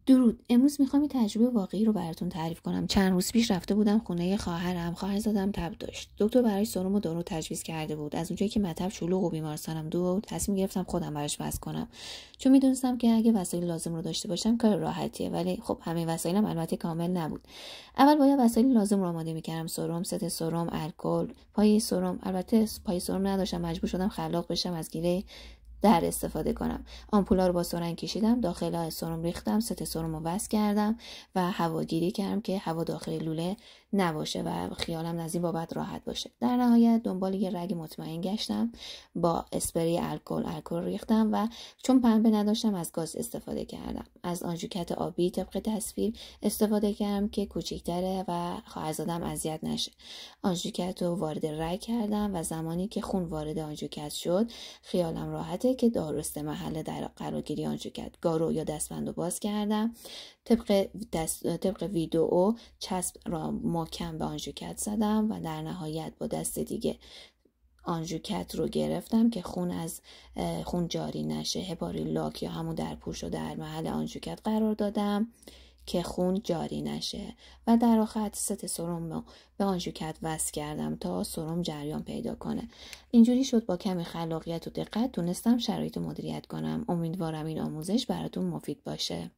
درود. امروز میخوام این تجربه واقعی رو براتون تعریف کنم. چند روز پیش رفته بودم خونه خواهرم. خواهرزادم تب داشت. دکتر براش سرم و دارو تجویز کرده بود. از اونجایی که مطب شلوغ و بیمارستانم دور، تصمیم گرفتم خودم براش وصل کنم. چون میدونستم که اگه وسایل لازم رو داشته باشم کار راحتیه، ولی خب همه وسایلم البته کامل نبود. اول باید وسایل لازم رو آماده میکردم: سرم، ست سرم، الکل، پایه سرم. البته پایه سرم نداشتم، مجبور شدم خلاق بشم از گیره در استفاده کنم. آمپولا رو با سرنگ کشیدم، داخل سرم ریختم، ست سرم رو وصل کردم و هواگیری کردم که هوا داخل لوله نباشه و خیالم از این بابت راحت باشه. در نهایت دنبال یه رگ مطمئن گشتم، با اسپری الکل ریختم و چون پنبه نداشتم از گاز استفاده کردم. از آنژوکت آبی طبق تصویر استفاده کردم که کوچیک‌تره و خواهرزادم اذیت نشه. آنژوکت رو وارد رگ کردم و زمانی که خون وارد آنژوکت شد خیالم راحته که دارست محل در قرارگیری آنژوکت. گارو یا دستبند رو باز کردم، طبق ویدئو چسب را محکم به آنژوکت زدم و در نهایت با دست دیگه آنژوکت رو گرفتم که خون جاری نشه. هپاری لاک یا همون درپوش رو در محل آنژوکت قرار دادم که خون جاری نشه و در آخر ست سرم رو به آنژوکت وصل کردم تا سرم جریان پیدا کنه. اینجوری شد با کمی خلاقیت و دقت تونستم شرایط مدیریت کنم. امیدوارم این آموزش براتون مفید باشه.